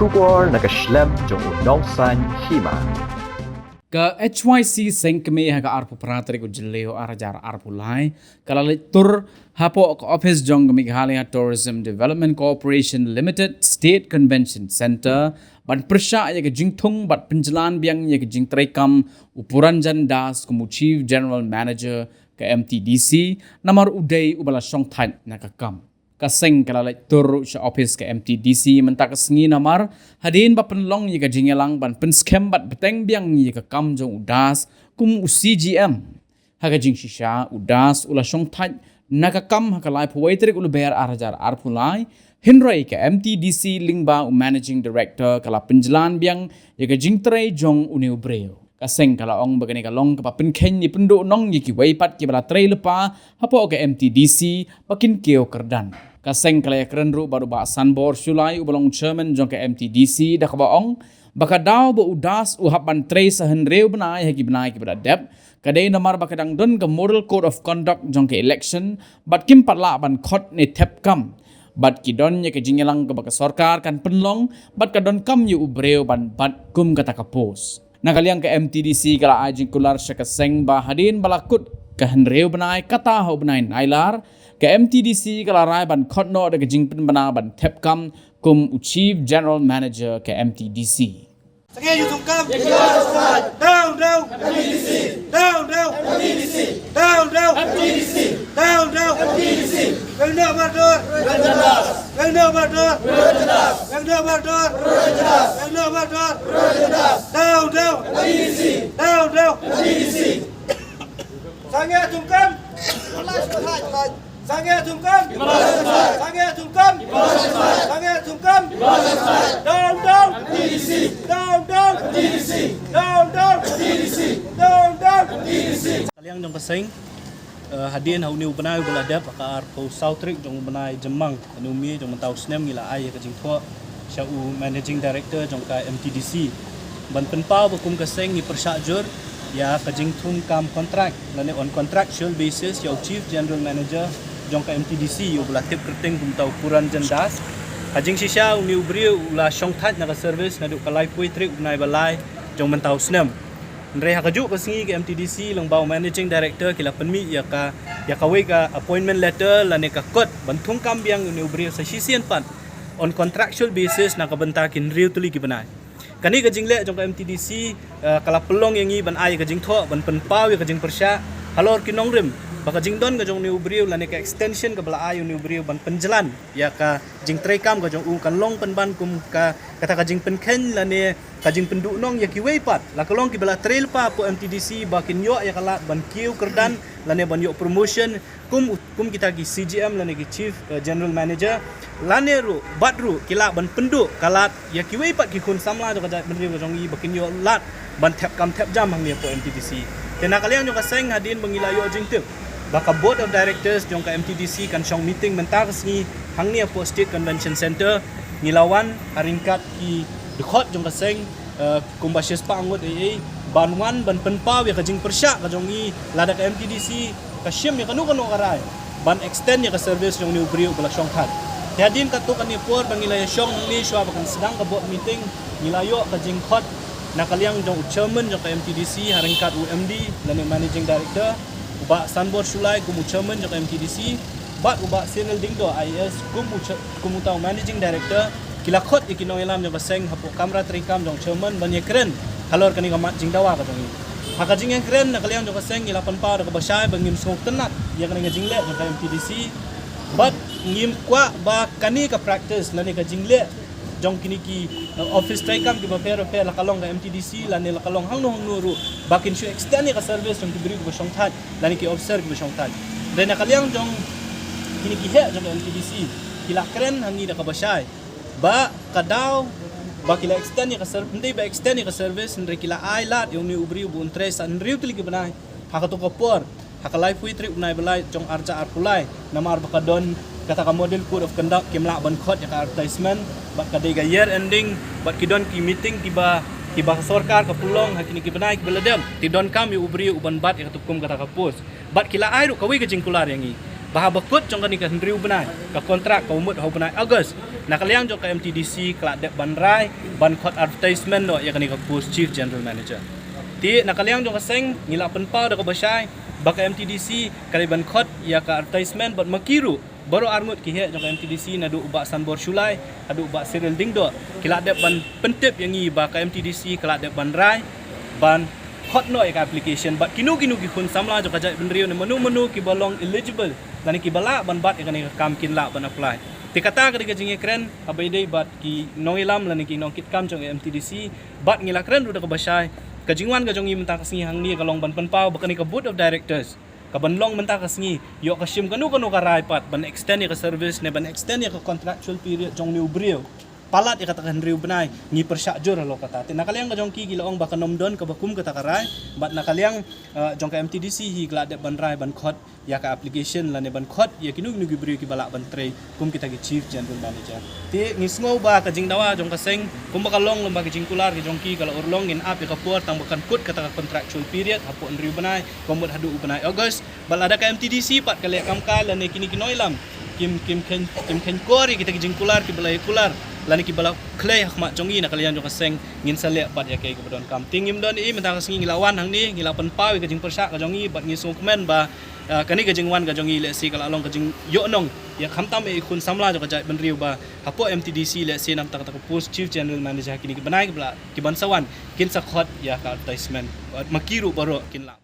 Shubor nakaslem jong unausan hima. Ka HYC sengkeme haga arpu pratri ko jileo arajar arpu lai kalalitur hapo ka office jong Meghalaya Tourism Development Corporation Limited State Convention Center ban persya ya ke jingthung bat penjalan biang ya ke jingtrekam Upuranjan Das kumu Chief General Manager ke MTDC namar uday ubala songthan nakakam kaseng kalalai tur sa office ke MTDC mentak sengi namar hadin ba penlong yi ka jingelang ban pen scam bat beteng biang yi ka kam jong udas kum CGM haga jing shisha udas ula song thaj nakakam hakalai puwaitrik ulu bayar arajar arpulai hinrai ke MTDC lingba managing director kala penjalan biang yi ka jingtrai jong uniu breo kaseng kala ong bagani kalong ka penken ni penduk nong yi ki waipat ki bala trai lepa hapo ke MTDC bakin keo kerdan kaseng kalaya kerenru baru ba sanbor sulai ubalong chairman jong ke MTDC dak baong baka daw ba udas uhapan tray sa henreu benai hagi benai ki bada dep kadai namar bakadang don ke model code of conduct jong ke election bat kim patla ban khot ni tep kam bat ki don ye ke jingelang ke baka sarkar kan penlong bat ka don kam yu ubreu ban bat kum kata kapos nakaliang ke MTDC kala ajing kular sa kaseng ba hadin balakut ke henreu benai kata ho benai nailar ke MTDC kala rai ban khotno de jingpen bana ban tepkam kum Chief General Manager ke MTDC. Sange you come down MTDC down MTDC down MTDC down MTDC Wengno Mador Wengno Mador Wengno Mador Wengno Mador down MTDC down MTDC Sange you come Sange tungkam, sange tungkam, sange tungkam, down, TDC, down, TDC, down, TDC, down, TDC. Kaliang jong kasing hadin hau niu benai bela dep akar po Southrick jong benai Jemang anumi jong mentau snem ngila ai ka jing thua syau managing director jong ka MTDC ban penpau bukum kasing ni persajur ya ka jing thum kam contract lane on contractual basis your chief general manager jong ka MTDC yu bela tip kerting kum tau Upuranjan Das hajing sisha uni ubri ula songthat na ka service na du ka life way trip nai balai jong mentau snem nre ha kaju kasingi ke MTDC lang bau managing director kila penmi ya ka we ka appointment letter lane ka kot bantung kam biang uni ubri sa sisian pan on contractual basis na ka bentakin real tuli ki banai kani ka jingle jong ka MTDC kala pelong yang i ban ai ka jing tho ban penpau ya ka jing persya halor kinong rim baka jing don ka jong niu briu lane ka extension ka bala ayu niu briu ban penjalan ya ka jing trekam ka jong kan long penban kum ka kata ka jing penken lane ka jing pendu nong ya ki weipat la ka long ki bala trail pa po MTDC bakin yo ya kala ban kiu kerdan lane ban yo promotion kum kita ki CGM lane ki chief general manager lane ru badru kila ban pendu kalat ya ki weipat ki kun samla jo ka benri ka jong i bakin yo lat ban tap kam tap jam hang ni po MTDC tena kalian jo ka seng hadin mengilayo jing tu baka board of directors jong ka MTDC kan syong meeting mentar sengi hang ni po State Convention Center ngilawan haringkat ki dekhot jong ka seng kumbasyes pa angot banwan ban penpaw ya ka jing persya ka jong i lada ka MTDC ka syem ya kanu karai ban extend ya ka service jong ni ubri bala syong khat hadin ka to kan ni por bangilaya syong ni sywa bakan sedang ka board meeting ngilayo ka jing khot nakaliang jong chairman jong ka MTDC haringkat UMD lane managing director uba sanbor sulai kumu chairman jong MTDC bat uba Senel Dingdo IS kumu tau managing director kila khot ikino elam jong baseng hapo kamera trikam jong chairman banye keren halor kani kamat jing dawa ka jong haka jing yang keren nakaliang jong baseng ila panpa da basai bangim song tenat ya kani jing le jong MTDC bat ngim kwa ba kani ka practice lani ka jing le jong kini ki office trikam ki ba pero la kalong ka MTDC lani la kalong hang no ru bakin shu extend ni ka service jong dibri ko syong that lani ki officer ki syong that dan nakaliang jong kini ki he jong MTDC kila keren hangi da ka basai ba kadaw ba kila extend ni ka service hindi ba extend ni ka service ndre kila ai lat yung ni ubri bu untres an riu tuli ki banai haka to ka por haka life way trip unai balai jong arja arpulai namar ba kadon kata ka model code of conduct kimla ban khot ya ka advertisement bat ka day year ending bat kidon ki meeting tiba sarkar ka pulong hakini ki banai ki beladem tidon kam yu ubri uban bat ya tukum kata ka post bat kila ai ru kawi ka jingkular yang i bahabakut jong kani kan riu benai ka kontrak ka umut ho benai August nakaliang jong ka MTDC kelak dek ban rai ban khot advertisement no ya kani ka post chief general manager ti nakaliang jong ka seng ngila penpau da ka basai baka MTDC kali ban khot ya ka advertisement bat makiru baru arngut ki he jong MTDC nadu ubak sanbor shulai adu ubak serial dingdo kelak dek ban pentip yang i baka MTDC kelak dek ban rai ban hot no ek application but kinu ki khun samla jo kajai benriu ne menu ki balong eligible dan ki bala ban bat ek ni kam kin la ban apply ti kata ka jinge kren abai dei bat ki noilam lan ki nong kit kam jong MTDC bat ngila kren ru da ka basai ka jingwan ka jong i mentang kasngi hang ni ka long ban penpau bakani ka board of directors ka ban long mentang kasngi yo ka shim kanu ka rai pat ban extend ka service ne ban extend ka contractual period jong new brio palat ikatakan riu benai ngi persyak jur lo kata te nakaliang ka jong ki gilaong baka nomdon ka bakum ka takarai bat nakaliang jong ka MTDC hi glad ban rai ban khot ya ka application la ne ban khot ya kinu gi bri ki balak ban tre kum kita ki chief general manager te ngi sngo ba ka jing dawa jong ka seng kum baka long lomba ki jing kular ki jong ki kala urlong in up ya ka puar tang bakan kut ka contractual period hapo riu benai komut hadu benai August bal ada ka MTDC pat kala kam ka la ne kini noilam kim ken kori kita ki jing kular ki balai kular lani ki bala clay hak jongi na kalian jong kaseng ngin sale pat ya kai kebodon kam tingim don i mentang singi ngilawan hang ni ngilapan pawi ka jing persak ka jongi bat ngi sung komen ba kani ka jing wan ka jongi le si kala long ka jing yo nong ya khamtam e khun samla jo ka jai benriu ba hapo MTDC le si nam tak post chief general manager kini ki banai ki bala ki bansawan kin sakhot ya ka advertisement makiru baro kin la